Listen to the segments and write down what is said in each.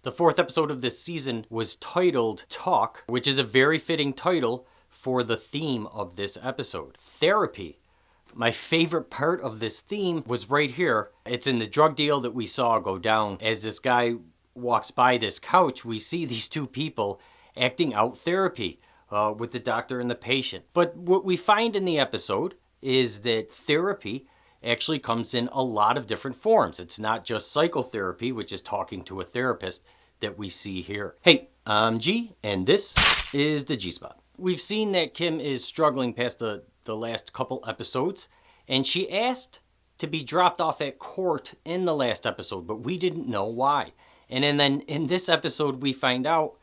The fourth episode of this season was titled Talk, which is a very fitting title for the theme of this episode, therapy. My favorite part of this theme was right here. It's in the drug deal that we saw go down. As this guy walks by this couch, we see these two people acting out therapy with the doctor and the patient. But what we find in the episode is that therapy actually comes in a lot of different forms. It's not just psychotherapy, which is talking to a therapist that we see here. Hey, I'm G, and this is the G-Spot. We've seen that Kim is struggling past the last couple episodes, and she asked to be dropped off at court in the last episode, but we didn't know why. And then in this episode, we find out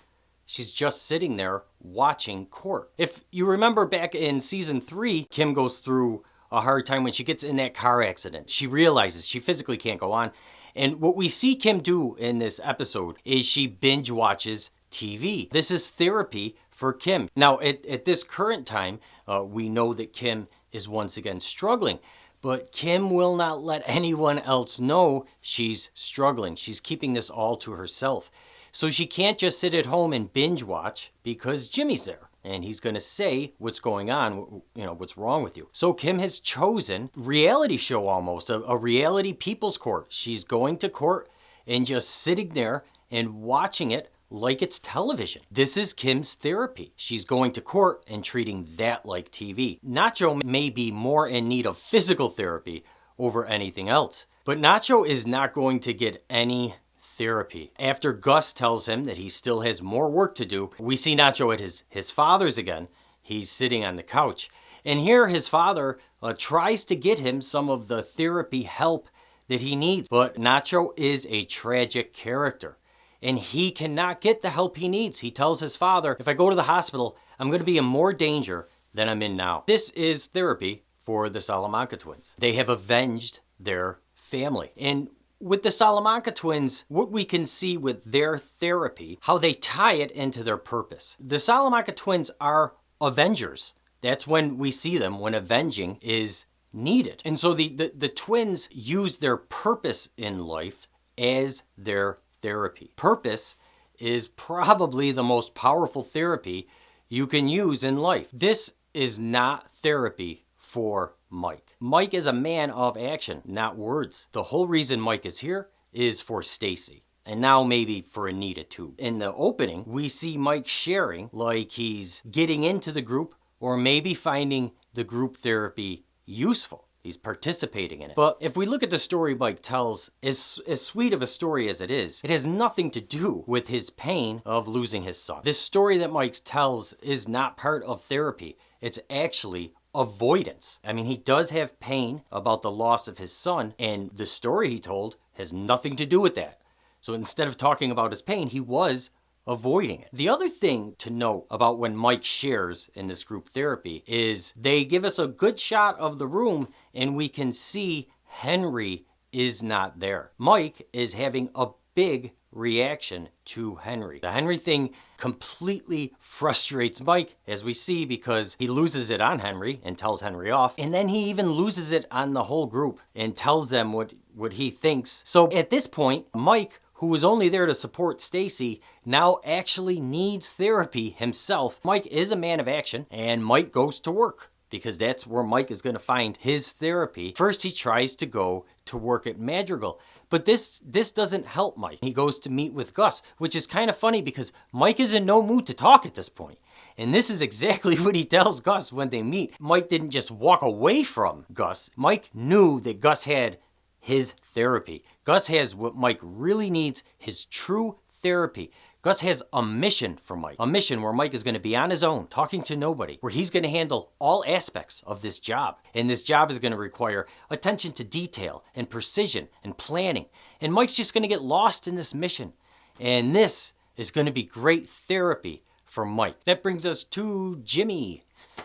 she's just sitting there watching court. If you remember back in season 3, Kim goes through a hard time when she gets in that car accident. She realizes she physically can't go on. And what we see Kim do in this episode is she binge watches TV. This is therapy for Kim. Now, at this current time, we know that Kim is once again struggling. But Kim will not let anyone else know she's struggling. She's keeping this all to herself. So she can't just sit at home and binge watch because Jimmy's there. And he's going to say what's going on, what's wrong with you. So Kim has chosen reality show almost, a reality people's court. She's going to court and just sitting there and watching it like it's television. This is Kim's therapy. She's going to court and treating that like TV. Nacho may be more in need of physical therapy over anything else, but Nacho is not going to get any therapy. After Gus tells him that he still has more work to do, we see Nacho at his father's again. He's sitting on the couch. And here his father tries to get him some of the therapy help that he needs. But Nacho is a tragic character, and he cannot get the help he needs. He tells his father, if I go to the hospital, I'm going to be in more danger than I'm in now. This is therapy for the Salamanca twins. They have avenged their family. And with the Salamanca twins, what we can see with their therapy, how they tie it into their purpose. The Salamanca twins are avengers. That's when we see them, when avenging is needed. And so the twins use their purpose in life as their therapy. Purpose is probably the most powerful therapy you can use in life. This is not therapy for Mike. Mike is a man of action, not words. The whole reason Mike is here is for Stacy. And now maybe for Anita too. In the opening, we see Mike sharing like he's getting into the group or maybe finding the group therapy useful. He's participating in it. But if we look at the story Mike tells, as sweet of a story as it has nothing to do with his pain of losing his son. This story that Mike tells is not part of therapy. It's actually avoidance. I mean, he does have pain about the loss of his son, and the story he told has nothing to do with that. So instead of talking about his pain, he was avoiding it. The other thing to note about when Mike shares in this group therapy is they give us a good shot of the room and we can see Henry is not there. Mike is having a big reaction to Henry. The Henry thing completely frustrates Mike, as we see, because he loses it on Henry and tells Henry off, and then he even loses it on the whole group and tells them what he thinks. So at this point, Mike, who was only there to support Stacy, now actually needs therapy himself. Mike is a man of action, and Mike goes to work because that's where Mike is going to find his therapy. First, he tries to go to work at Madrigal, but this doesn't help Mike. He goes to meet with Gus, which is kind of funny because Mike is in no mood to talk at this point. And this is exactly what he tells Gus when they meet. Mike didn't just walk away from Gus. Mike knew that Gus had his therapy. Gus has what Mike really needs, his true therapy. Gus has a mission for Mike, a mission where Mike is going to be on his own, talking to nobody, where he's going to handle all aspects of this job. And this job is going to require attention to detail and precision and planning. And Mike's just going to get lost in this mission. And this is going to be great therapy for Mike. That brings us to Jimmy.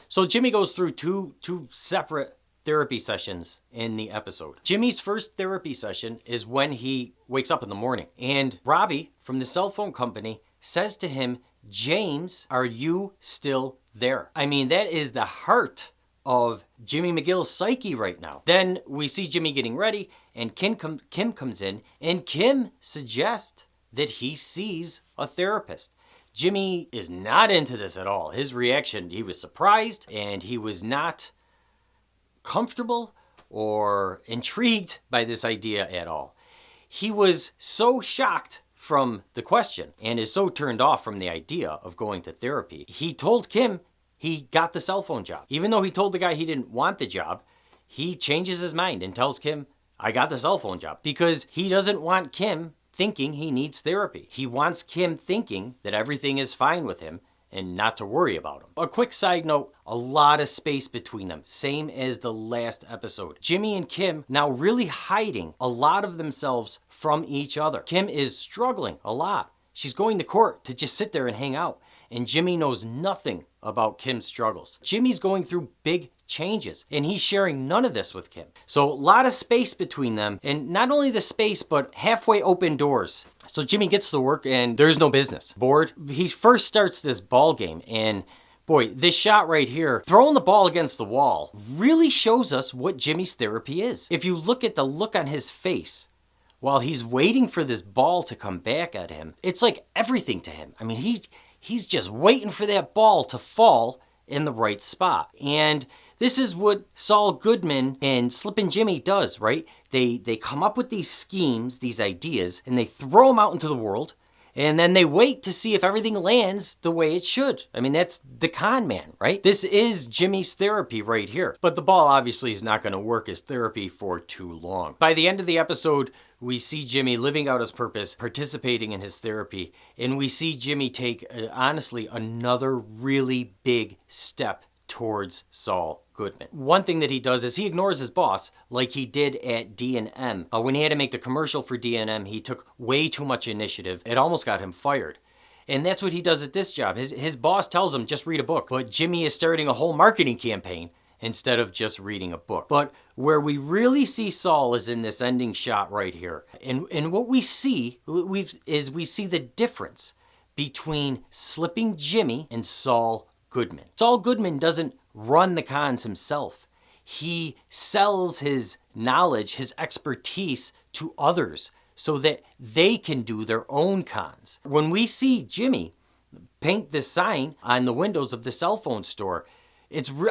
So Jimmy goes through two separate therapy sessions in the episode. Jimmy's first therapy session is when he wakes up in the morning, and Robbie from the cell phone company says to him, "James, are you still there?" I mean, that is the heart of Jimmy McGill's psyche right now. Then we see Jimmy getting ready, and Kim comes in, and Kim suggests that he sees a therapist. Jimmy is not into this at all. His reaction, he was surprised and he was not comfortable or intrigued by this idea at all. He was so shocked from the question and is so turned off from the idea of going to therapy. He told Kim he got the cell phone job. Even though he told the guy he didn't want the job, he changes his mind and tells Kim, I got the cell phone job, because he doesn't want Kim thinking he needs therapy. He wants Kim thinking that everything is fine with him and not to worry about him. A quick side note, a lot of space between them, same as the last episode. Jimmy and Kim now really hiding a lot of themselves from each other. Kim is struggling a lot. She's going to court to just sit there and hang out, and Jimmy knows nothing about Kim's struggles. Jimmy's going through big changes, and he's sharing none of this with Kim. So a lot of space between them, and not only the space, but halfway open doors. So Jimmy gets to work, and there's no business. Bored. He first starts this ball game, and boy, this shot right here, throwing the ball against the wall, really shows us what Jimmy's therapy is. If you look at the look on his face while he's waiting for this ball to come back at him, it's like everything to him. I mean, he's just waiting for that ball to fall in the right spot. And this is what Saul Goodman and Slippin' Jimmy does, right? They come up with these schemes, these ideas, and they throw them out into the world, and then they wait to see if everything lands the way it should. I mean, that's the con man, right? This is Jimmy's therapy right here. But the ball obviously is not going to work as therapy for too long. By the end of the episode, we see Jimmy living out his purpose, participating in his therapy, and we see Jimmy take, honestly, another really big step towards Saul Goodman. One thing that he does is he ignores his boss, like he did at D&M. When he had to make the commercial for D&M, he took way too much initiative. It almost got him fired. And that's what he does at this job. His boss tells him, just read a book. But Jimmy is starting a whole marketing campaign instead of just reading a book. But where we really see Saul is in this ending shot right here. And what we see is we see the difference between Slipping Jimmy and Saul Goodman. Saul Goodman doesn't run the cons himself. He sells his knowledge, his expertise to others so that they can do their own cons. When we see Jimmy paint this sign on the windows of the cell phone store,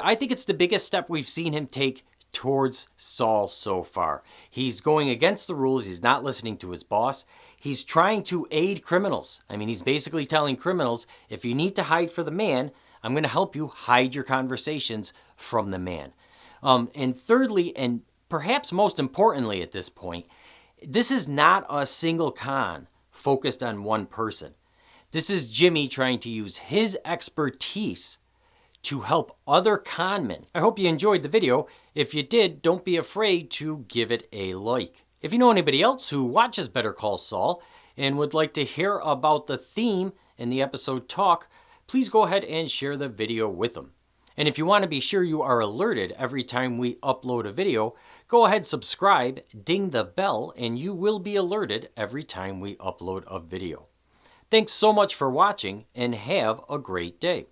I think it's the biggest step we've seen him take towards Saul so far. He's going against the rules. He's not listening to his boss. He's trying to aid criminals. I mean, he's basically telling criminals, if you need to hide for the man, I'm going to help you hide your conversations from the man. And thirdly, and perhaps most importantly at this point, this is not a single con focused on one person. This is Jimmy trying to use his expertise to help other conmen. I hope you enjoyed the video. If you did, don't be afraid to give it a like. If you know anybody else who watches Better Call Saul and would like to hear about the theme in the episode talk, please go ahead and share the video with them. And if you want to be sure you are alerted every time we upload a video, go ahead, subscribe, ding the bell, and you will be alerted every time we upload a video. Thanks so much for watching, and have a great day.